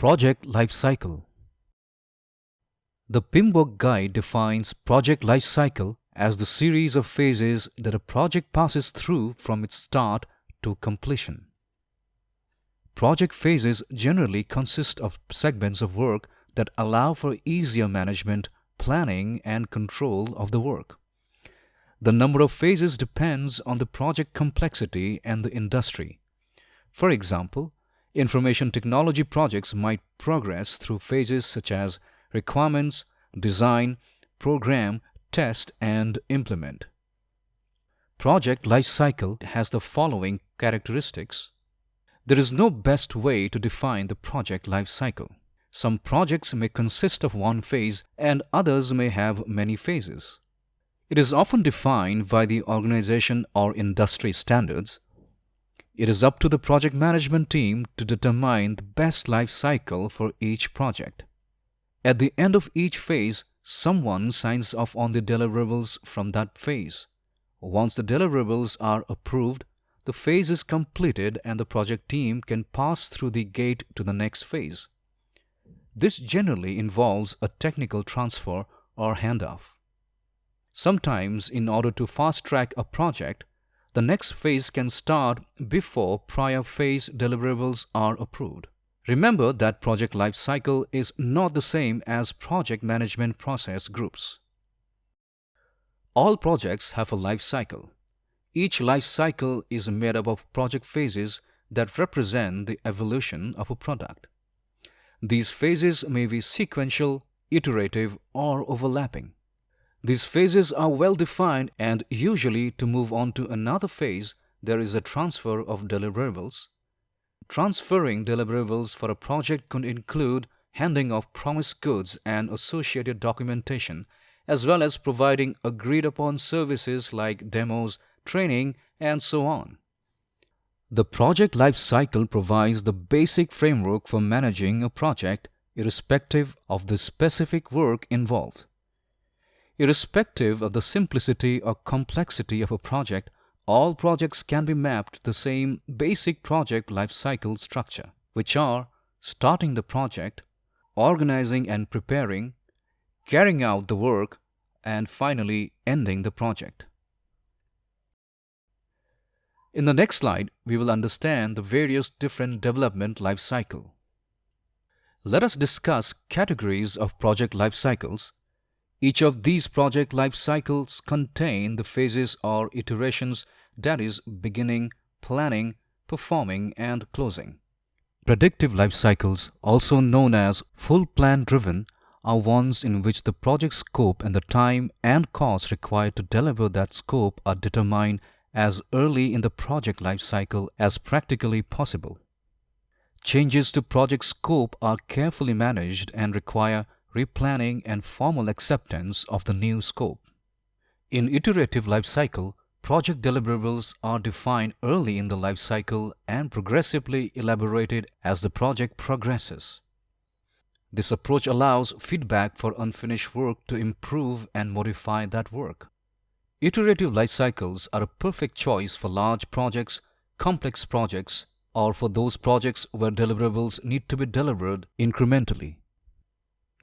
Project Lifecycle. The PMBOK guide defines project lifecycle as the series of phases that a project passes through from its start to completion. Project phases generally consist of segments of work that allow for easier management, planning, and control of the work. The number of phases depends on the project complexity and the industry. For example, information technology projects might progress through phases such as requirements, design, program, test, and implement. Project lifecycle has the following characteristics. There is no best way to define the project lifecycle. Some projects may consist of one phase and others may have many phases. It is often defined by the organization or industry standards. It is up to the project management team to determine the best life cycle for each project. At the end of each phase, someone signs off on the deliverables from that phase. Once the deliverables are approved, the phase is completed and the project team can pass through the gate to the next phase. This generally involves a technical transfer or handoff. Sometimes, in order to fast-track a project, the next phase can start before prior phase deliverables are approved. Remember that project life cycle is not the same as project management process groups. All projects have a life cycle. Each life cycle is made up of project phases that represent the evolution of a product. These phases may be sequential, iterative, or overlapping. These phases are well defined, and usually to move on to another phase, there is a transfer of deliverables. Transferring deliverables for a project could include handing off promised goods and associated documentation, as well as providing agreed upon services like demos, training, and so on. The project life cycle provides the basic framework for managing a project, irrespective of the specific work involved. Irrespective of the simplicity or complexity of a project, all projects can be mapped to the same basic project life cycle structure, which are starting the project, organizing and preparing, carrying out the work, and finally ending the project. In the next slide, we will understand the various different development life cycle. Let us discuss categories of project life cycles. Each of these project life cycles contain the phases or iterations, that is, beginning, planning, performing, and closing. Predictive life cycles, also known as full plan driven, are ones in which the project scope and the time and cost required to deliver that scope are determined as early in the project life cycle as practically possible. Changes to project scope are carefully managed and require replanning and formal acceptance of the new scope. In iterative life cycle, project deliverables are defined early in the life cycle and progressively elaborated as the project progresses. This approach allows feedback for unfinished work to improve and modify that work. Iterative life cycles are a perfect choice for large projects, complex projects, or for those projects where deliverables need to be delivered incrementally.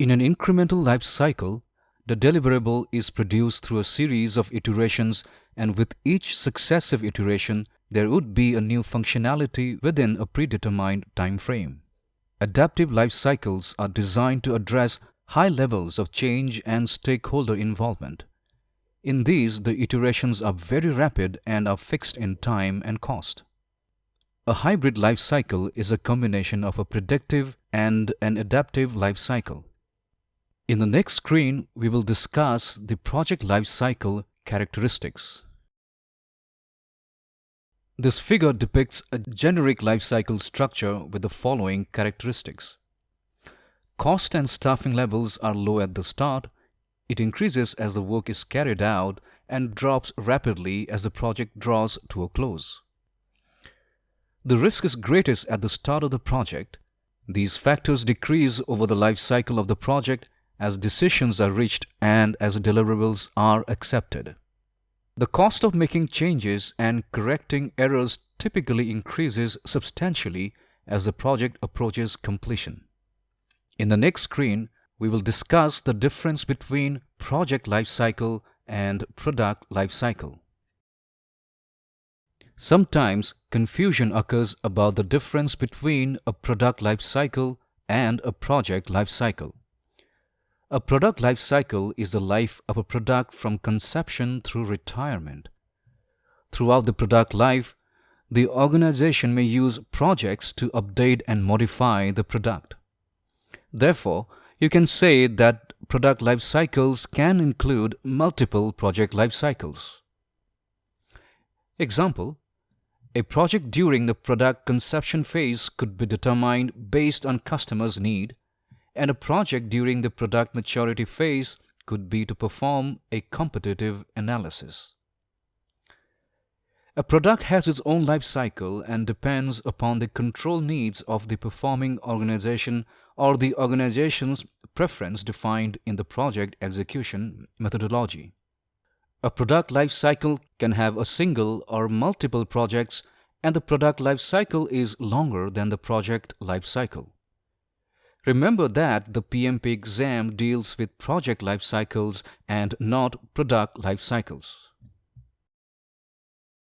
In an incremental life cycle, the deliverable is produced through a series of iterations, and with each successive iteration, there would be a new functionality within a predetermined time frame. Adaptive life cycles are designed to address high levels of change and stakeholder involvement. In these, the iterations are very rapid and are fixed in time and cost. A hybrid life cycle is a combination of a predictive and an adaptive life cycle. In the next screen, we will discuss the project life cycle characteristics. This figure depicts a generic life cycle structure with the following characteristics. Cost and staffing levels are low at the start. It increases as the work is carried out and drops rapidly as the project draws to a close. The risk is greatest at the start of the project. These factors decrease over the life cycle of the project as decisions are reached and as deliverables are accepted. The cost of making changes and correcting errors typically increases substantially as the project approaches completion. In the next screen, we will discuss the difference between project lifecycle and product lifecycle. Sometimes confusion occurs about the difference between a product lifecycle and a project lifecycle. A product lifecycle is the life of a product from conception through retirement. Throughout the product life, the organization may use projects to update and modify the product. Therefore, you can say that product life cycles can include multiple project life cycles. Example: a project during the product conception phase could be determined based on customer's need, and a project during the product maturity phase could be to perform a competitive analysis. A product has its own life cycle and depends upon the control needs of the performing organization or the organization's preference defined in the project execution methodology. A product life cycle can have a single or multiple projects, and the product life cycle is longer than the project life cycle. Remember that the PMP exam deals with project life cycles and not product life cycles.